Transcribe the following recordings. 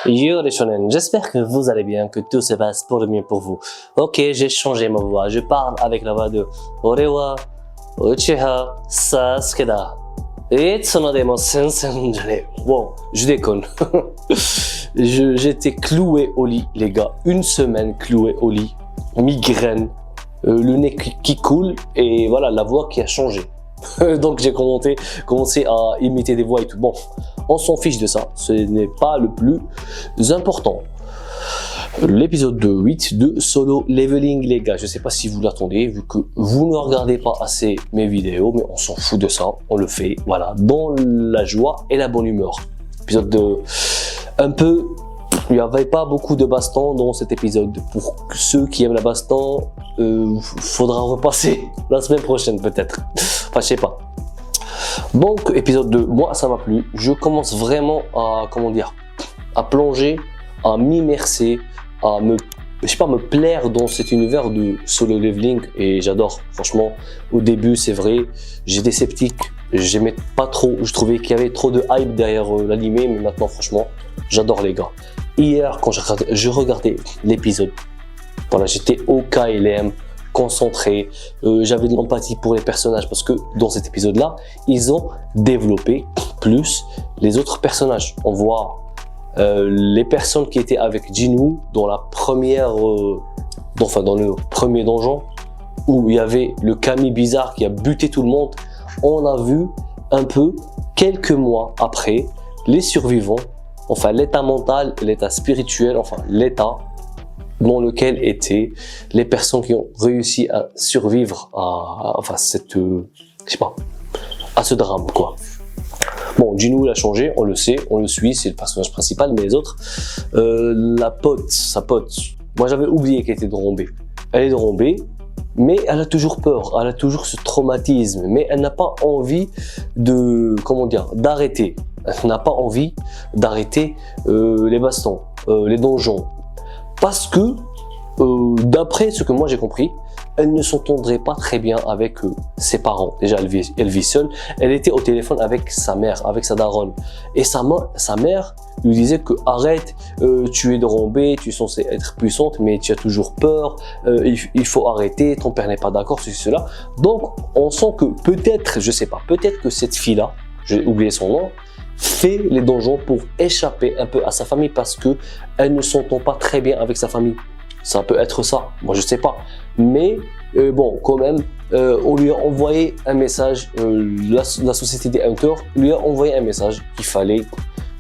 Yo les shonen, j'espère que vous allez bien, que tout se passe pour le mieux pour vous. Ok, j'ai changé ma voix, je parle avec la voix de Orewa Uchiha Sasuke-da. Itsunodemo Sensen Jane. Bon, je déconne. J'étais cloué au lit, les gars. Une semaine cloué au lit. Migraine, le nez qui coule et voilà, la voix qui a changé. Donc j'ai commencé à imiter des voix et tout. Bon, on s'en fiche de ça, ce n'est pas le plus important. L'épisode 8 de Solo Leveling, les gars, je sais pas si vous l'attendez, vu que vous ne regardez pas assez mes vidéos, mais on s'en fout de ça, on le fait, voilà, dans la joie et la bonne humeur. Épisode de... un peu... il n'y avait pas beaucoup de baston dans cet épisode. Pour ceux qui aiment la baston, faudra repasser la semaine prochaine peut-être. Enfin, je sais pas. Donc, épisode 2, moi ça m'a plu. Je commence vraiment à, comment dire, à plonger, à m'immerser, à me plaire dans cet univers de Solo Leveling et j'adore. Franchement, au début, c'est vrai, j'étais sceptique, j'aimais pas trop, je trouvais qu'il y avait trop de hype derrière l'animé, mais maintenant, franchement, j'adore les gars. Hier, quand je regardais l'épisode, voilà, j'étais au KLM, concentré, j'avais de l'empathie pour les personnages parce que dans cet épisode-là, ils ont développé plus les autres personnages. On voit les personnes qui étaient avec Jinwoo dans la première, dans le premier donjon où il y avait le Kami bizarre qui a buté tout le monde. On a vu un peu quelques mois après les survivants, enfin l'état mental et l'état spirituel, enfin l'état dans lequel étaient les personnes qui ont réussi à survivre à, enfin cette, je sais pas, à ce drame quoi. Bon, Jinwoo a changé, on le sait, on le suit, c'est le personnage principal, mais les autres, sa pote, moi j'avais oublié qu'elle était drombée. Elle est drombée, mais elle a toujours peur, elle a toujours ce traumatisme, mais elle n'a pas envie de, comment dire, d'arrêter. Elle n'a pas envie d'arrêter les bastons, les donjons. Parce que, d'après ce que moi j'ai compris, elle ne s'entendrait pas très bien avec ses parents. Déjà, elle vit seule. Elle était au téléphone avec sa mère, avec sa daronne. Et sa mère lui disait que arrête, tu es drombée, tu es censée être puissante, mais tu as toujours peur, il faut arrêter, ton père n'est pas d'accord, ceci, cela. Donc, on sent que peut-être, je sais pas, peut-être que cette fille-là, j'ai oublié son nom, fait les donjons pour échapper un peu à sa famille parce que elle ne s'entend pas très bien avec sa famille. Ça peut être ça, moi je sais pas. Mais bon, quand même, on lui a envoyé un message, la société des Hunters lui a envoyé un message qu'il fallait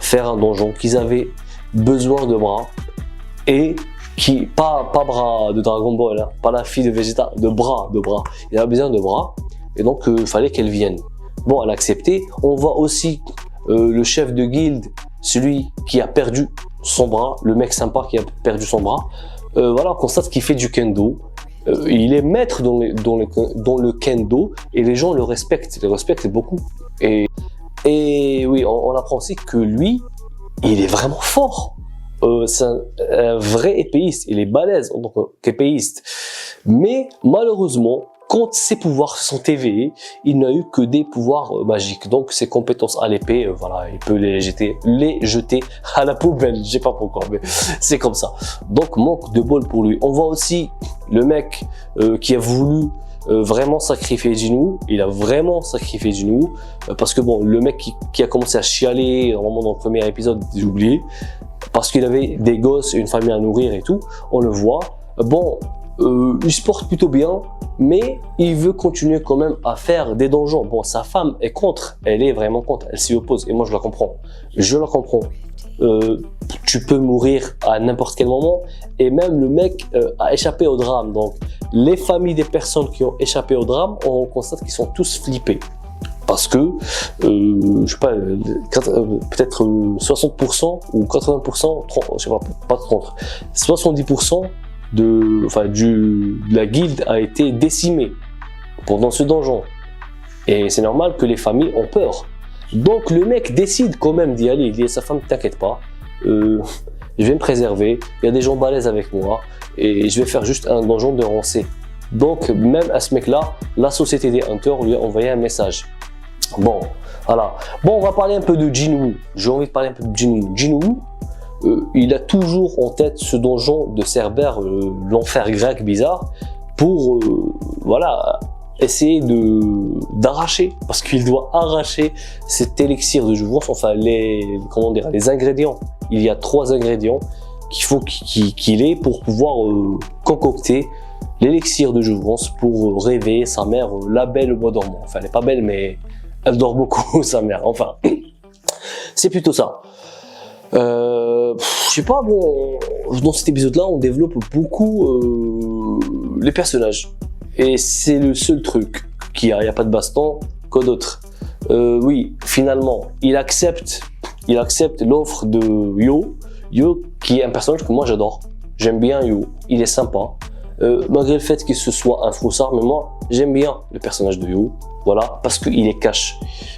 faire un donjon, qu'ils avaient besoin de bras et qui, pas bras de Dragon Ball, hein, pas la fille de Vegeta, de bras. Il a besoin de bras et donc il fallait qu'elle vienne. Bon, elle a accepté. On voit aussi le chef de guilde, celui qui a perdu son bras, le mec sympa qui a perdu son bras. Voilà, on constate qu'il fait du kendo. Il est maître dans le kendo et les gens le respectent beaucoup. Et oui, on apprend aussi que lui, il est vraiment fort. C'est un vrai épéiste, il est balèze en tant qu'épéiste. Mais malheureusement, quand ses pouvoirs se sont éveillés, il n'a eu que des pouvoirs magiques. Donc ses compétences à l'épée, voilà, il peut les jeter à la poubelle. Je sais pas pourquoi, mais c'est comme ça. Donc manque de bol pour lui. On voit aussi le mec qui a voulu vraiment sacrifier Jinwoo. Il a vraiment sacrifié Jinwoo parce que bon, le mec qui a commencé à chialer normalement dans le premier épisode, j'ai oublié, parce qu'il avait des gosses et une famille à nourrir et tout. On le voit. Bon, il se porte plutôt bien, mais il veut continuer quand même à faire des donjons. Bon, sa femme est contre, elle est vraiment contre, elle s'y oppose, et moi je la comprends. Tu peux mourir à n'importe quel moment, et même le mec a échappé au drame. Donc, les familles des personnes qui ont échappé au drame, on constate qu'ils sont tous flippés. Parce que, je sais pas, peut-être 60% ou 80%, je sais pas 30, 70% de la guilde a été décimée pendant ce donjon. Et c'est normal que les familles ont peur. Donc le mec décide quand même d'y aller. Il dit à sa femme, t'inquiète pas, je vais me préserver, il y a des gens balèzes avec moi et je vais faire juste un donjon de rang C. Donc même à ce mec-là, la société des Hunters lui a envoyé un message. Bon, voilà. Bon, on va parler un peu de Jinwoo. J'ai envie de parler un peu de Jinwoo. Jinwoo, il a toujours en tête ce donjon de Cerbère, l'enfer grec bizarre, pour voilà, essayer d'arracher, parce qu'il doit arracher cet élixir de jouvence, enfin comment dire, les ingrédients. Il y a 3 ingrédients qu'il faut qu'il ait pour pouvoir concocter l'élixir de jouvence pour réveiller sa mère, la belle au bois dormant. Enfin, elle n'est pas belle, mais elle dort beaucoup, sa mère. Enfin, c'est plutôt ça. Je sais pas, bon, dans cet épisode-là, on développe beaucoup les personnages. Et c'est le seul truc qu'il y a. Il n'y a pas de baston, quoi d'autre. Oui, finalement, il accepte l'offre de Yo. Yo, qui est un personnage que moi j'adore. J'aime bien Yo, il est sympa. Malgré le fait qu'il se soit un froussard, mais moi j'aime bien le personnage de Yo. Voilà, parce qu'il est cash.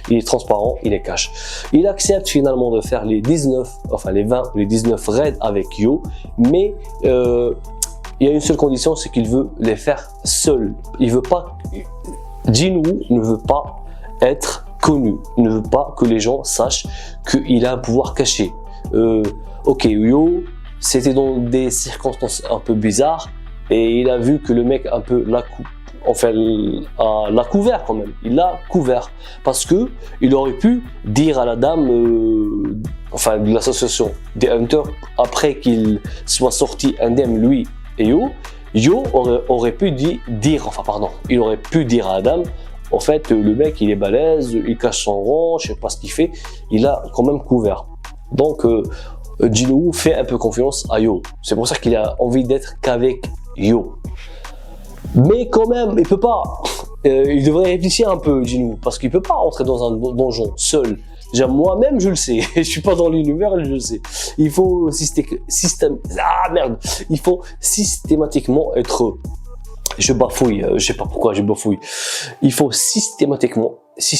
Il est transparent, il est cash. Il accepte finalement de faire les 19, enfin les 20 ou les 19 raids avec Yo, mais il y a une seule condition, c'est qu'il veut les faire seul. Il veut pas. Jinwoo ne veut pas être connu. Il ne veut pas que les gens sachent qu'il a un pouvoir caché. Ok, Yo, c'était dans des circonstances un peu bizarres et il a vu que le mec un peu l'a couvert quand même. Il l'a couvert parce que il aurait pu dire à la dame, enfin de l'association des Hunters, après qu'il soit sorti indemne lui et Yo aurait pu dire, il aurait pu dire à la dame, en fait le mec il est balèze, il cache son rang, je sais pas ce qu'il fait, il a quand même couvert. Donc Jinwoo fait un peu confiance à Yo. C'est pour ça qu'il a envie d'être qu'avec Yo. Mais quand même, il peut pas. Il devrait réfléchir un peu, Jinwoo, parce qu'il peut pas rentrer dans un donjon seul. Déjà, moi-même, je le sais. Je suis pas dans l'univers, je le sais. Il faut il faut systématiquement être. Je bafouille. Je sais pas pourquoi je bafouille. Il faut systématiquement, c'est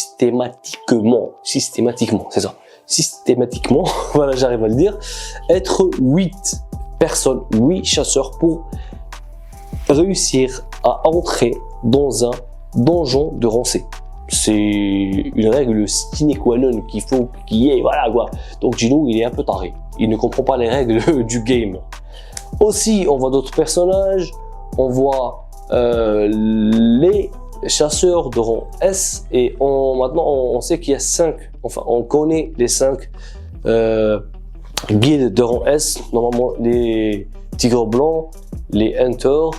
ça. Systématiquement, voilà, j'arrive à le dire, être 8 personnes, 8 chasseurs pour réussir à entrer dans un donjon de rang C. C'est une règle sine qua non qu'il faut qu'il y ait, voilà quoi. Donc Jinwoo, il est un peu taré. Il ne comprend pas les règles du game. Aussi, on voit d'autres personnages. On voit les chasseurs de rang S et maintenant on sait qu'il y a 5, enfin on connaît les 5 guildes de rang S, normalement les tigres blancs, les hunters,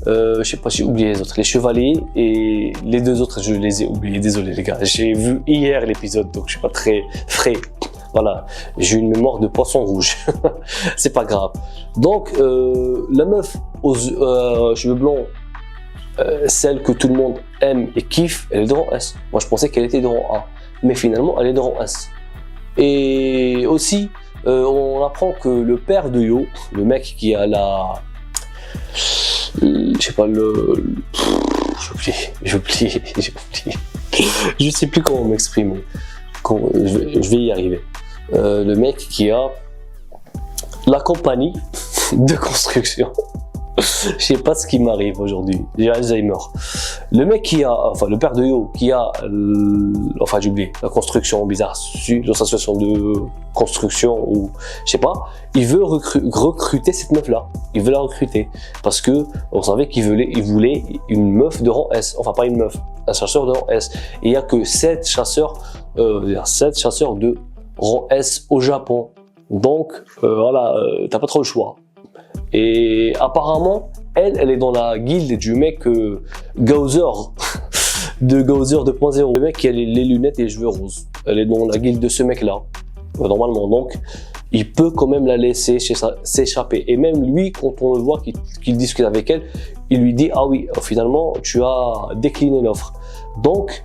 je sais pas, j'ai oublié les autres, les chevaliers et les 2 autres je les ai oubliés, désolé les gars, j'ai vu hier l'épisode donc je suis pas très frais, voilà, j'ai une mémoire de poisson rouge, c'est pas grave. Donc la meuf aux cheveux blancs, celle que tout le monde aime et kiffe, elle est de rang S. Moi je pensais qu'elle était de rang A, mais finalement elle est de rang S. Et aussi, on apprend que le père de Yo, le mec qui a je sais pas, j'ai oublié. Je sais plus comment m'exprimer. Je vais y arriver. Le mec qui a la compagnie de construction. Je sais pas ce qui m'arrive aujourd'hui, j'ai Alzheimer. Le mec qui a, enfin le père de Yo, qui a, enfin j'ai oublié, la construction bizarre, l'association de construction ou je sais pas, il veut recruter cette meuf là, il veut la recruter parce que on savait qu'il voulait une meuf de rang S, enfin pas une meuf, un chasseur de rang S. Et il y a que 7 chasseurs de rang S au Japon, donc voilà, t'as pas trop le choix. Et apparemment, elle est dans la guilde du mec Gauzer, de Gauzer 2.0, le mec qui a les lunettes et les cheveux roses. Elle est dans la guilde de ce mec-là, normalement. Donc, il peut quand même la laisser s'échapper. Et même lui, quand on le voit qu'il discute avec elle, il lui dit « Ah oui, finalement, tu as décliné l'offre. » Donc,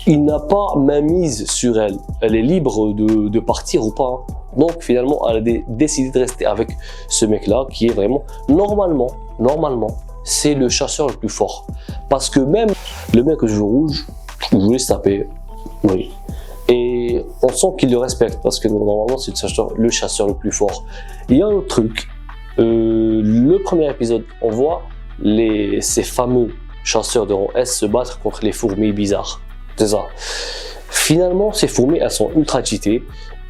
il n'a pas main mise sur elle. Elle est libre de partir ou pas. Donc finalement, elle a décidé de rester avec ce mec-là qui est vraiment, normalement, c'est le chasseur le plus fort. Parce que même le mec aux cheveux rouges, je voulais se taper. Oui. Et on sent qu'il le respecte parce que normalement, c'est le chasseur le plus fort. Il y a un autre truc. Le premier épisode, on voit ces fameux chasseurs de rang S se battre contre les fourmis bizarres. C'est ça. Finalement, ces fourmis, elles sont ultra cheatées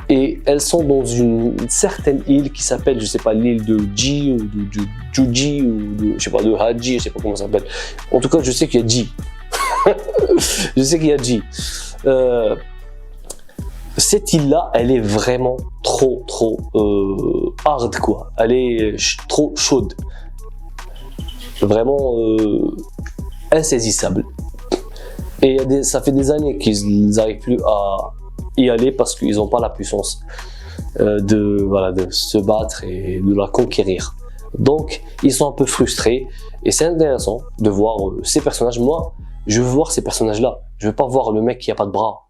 Et elles sont dans une certaine île qui s'appelle, je sais pas, l'île de Ji ou de Juji ou de, je sais pas, de Haji, je sais pas comment ça s'appelle. En tout cas, je sais qu'il y a Ji. Je sais qu'il y a Ji. Cette île-là, elle est vraiment trop hard, quoi. Elle est trop chaude. Vraiment insaisissable. Et ça fait des années qu'ils n'arrivent plus à y aller parce qu'ils n'ont pas la puissance de se battre et de la conquérir. Donc, ils sont un peu frustrés et c'est intéressant de voir ces personnages. Moi, je veux voir ces personnages-là. Je veux pas voir le mec qui a pas de bras.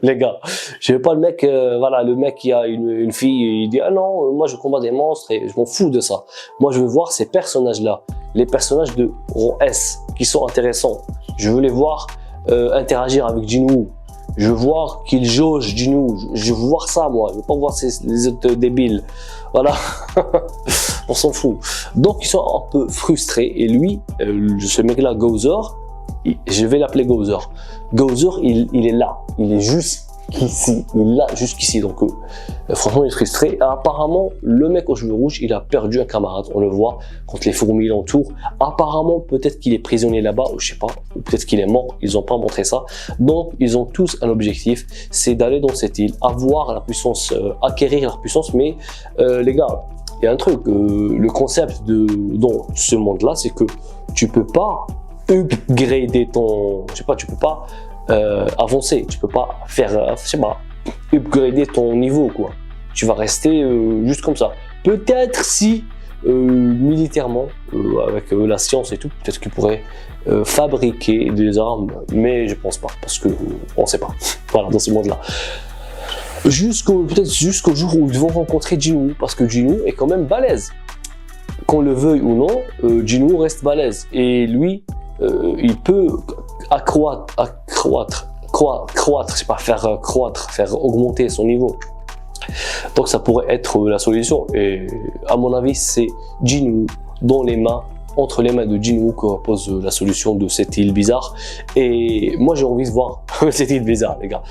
Les gars, je veux pas le mec, le mec qui a une fille et il dit ah non, moi je combats des monstres et je m'en fous de ça. Moi je veux voir ces personnages-là, les personnages de rang S qui sont intéressants. Je veux les voir interagir avec Jinwoo. Je veux voir qu'il jauge Jinwoo. Je veux voir ça moi. Je veux pas voir les autres débiles. Voilà, on s'en fout. Donc ils sont un peu frustrés et lui, ce mec-là, Gozer. Je vais l'appeler Gozer. Gozer, il est là, il est jusqu'ici, il est là jusqu'ici. Donc franchement, il est frustré. Apparemment, le mec aux cheveux rouges, il a perdu un camarade. On le voit quand les fourmis l'entourent. Apparemment, peut-être qu'il est prisonnier là-bas, ou je sais pas, ou peut-être qu'il est mort. Ils n'ont pas montré ça. Donc, ils ont tous un objectif, c'est d'aller dans cette île, avoir la puissance, acquérir leur puissance. Mais les gars, il y a un truc. Le concept dans ce monde-là, c'est que tu peux pas upgrader ton, je sais pas, tu peux pas avancer, tu peux pas faire, je sais pas, upgrader ton niveau quoi. Tu vas rester juste comme ça. Peut-être si militairement, avec la science et tout, peut-être qu'ils pourraient fabriquer des armes, mais je pense pas parce que on sait pas. Voilà, dans ce monde-là. Peut-être jusqu'au jour où ils vont rencontrer Jinwoo, parce que Jinwoo est quand même balèze. Qu'on le veuille ou non, Jinwoo reste balèze et lui. Il peut je sais pas, faire augmenter son niveau. Donc ça pourrait être la solution. Et à mon avis, c'est Jinwoo entre les mains de Jinwoo que repose la solution de cette île bizarre. Et moi j'ai envie de voir cette île bizarre, les gars.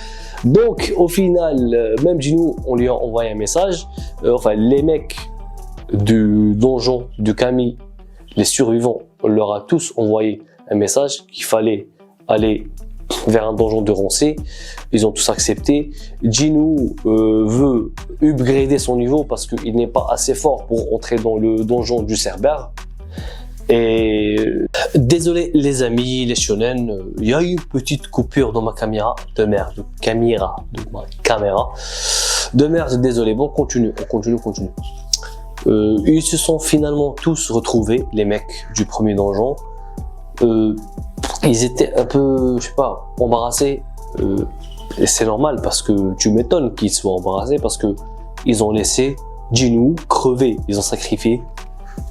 Donc au final, même Jinwoo, on lui a envoyé un message. Enfin, les mecs du donjon de Camille, les survivants, on leur a tous envoyé un message qu'il fallait aller vers un donjon de Rancé. Ils ont tous accepté. Jinwoo veut upgrader son niveau parce qu'il n'est pas assez fort pour entrer dans le donjon du Cerbère. Et désolé les amis, les shonen, il y a eu une petite coupure dans ma caméra de merde, de merde, désolé. Bon, on continue. Ils se sont finalement tous retrouvés, les mecs du premier donjon. Ils étaient un peu, je sais pas, embarrassés. Et c'est normal parce que tu m'étonnes qu'ils soient embarrassés parce que ils ont laissé Jinwoo crever. Ils ont sacrifié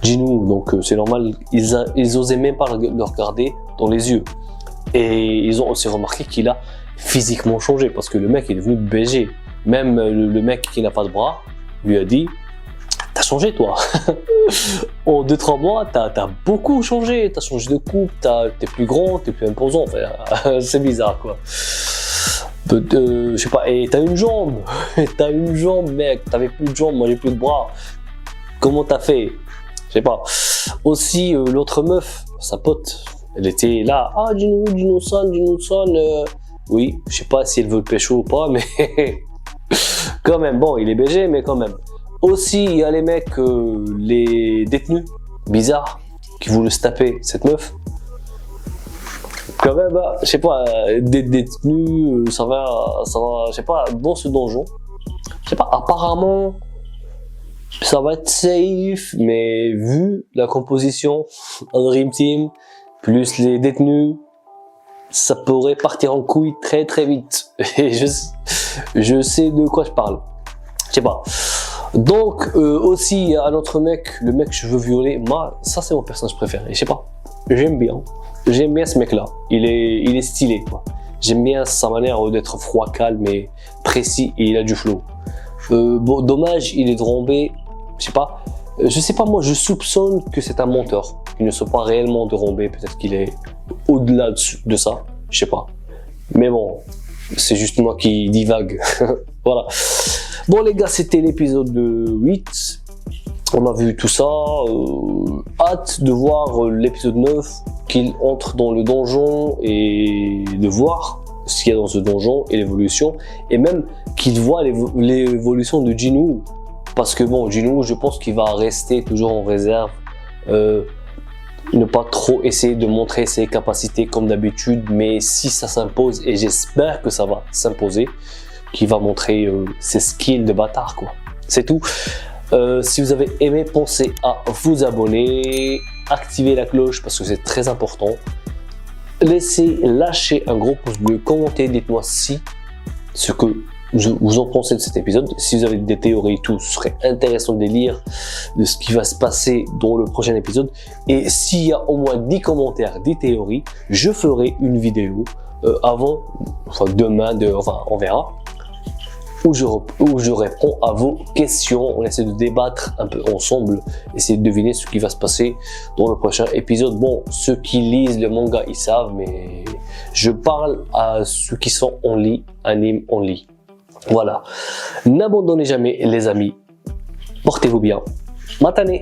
Jinwoo, donc c'est normal. Ils osaient même pas le regarder dans les yeux. Et ils ont aussi remarqué qu'il a physiquement changé parce que le mec est devenu BG. Même le mec qui n'a pas de bras lui a dit: t'as changé toi. En 2-3 mois, t'as beaucoup changé. T'as changé de coupe, t'es plus grand, t'es plus imposant. Enfin, c'est bizarre quoi. Je sais pas, et t'as une jambe. T'as une jambe, mec. T'avais plus de jambes, moi j'ai plus de bras. Comment t'as fait? Je sais pas. Aussi, l'autre meuf, sa pote, elle était là. Ah, Jinwoo-san. Oui, je sais pas si elle veut le pécho ou pas, mais quand même, bon, il est BG, mais quand même. Aussi, il y a les mecs, les détenus bizarres qui voulaient se taper cette meuf. Quand même, je sais pas, des détenus, ça va, je sais pas, dans ce donjon. Je sais pas, apparemment, ça va être safe, mais vu la composition, un Dream Team, plus les détenus, ça pourrait partir en couille très très vite. Et je sais de quoi je parle. Je sais pas. Donc aussi il y a un autre mec, le mec cheveux violets. Moi, ça c'est mon personnage préféré. Je sais pas. J'aime bien ce mec-là. Il est stylé quoi. J'aime bien sa manière d'être froid, calme et précis et il a du flow. Bon, dommage, il est drombé. Je sais pas, moi je soupçonne que c'est un menteur. Il ne soit pas réellement drombé, peut-être qu'il est au-delà de ça. Je sais pas. Mais bon, c'est juste moi qui divague. Voilà. Bon les gars, c'était l'épisode 8. On a vu tout ça. Hâte de voir l'épisode 9, qu'il entre dans le donjon et de voir ce qu'il y a dans ce donjon et l'évolution. Et même qu'il voit l'évolution de Jinwoo. Parce que bon, Jinwoo, je pense qu'il va rester toujours en réserve. Ne pas trop essayer de montrer ses capacités comme d'habitude, mais si ça s'impose, et j'espère que ça va s'imposer, qu'il va montrer ses skills de bâtard, quoi. C'est tout. Si vous avez aimé, pensez à vous abonner, activer la cloche parce que c'est très important. Lâchez un gros pouce bleu, commentez, dites-moi si ce que vous en pensez de cet épisode. Si vous avez des théories et tout, ce serait intéressant de les lire, de ce qui va se passer dans le prochain épisode. Et s'il y a au moins 10 commentaires, 10 théories, je ferai une vidéo demain, on verra, où je réponds à vos questions. On essaie de débattre un peu ensemble, essayer de deviner ce qui va se passer dans le prochain épisode. Bon, ceux qui lisent le manga, ils savent, mais je parle à ceux qui sont anime only. Voilà. N'abandonnez jamais les amis. Portez-vous bien. Matane.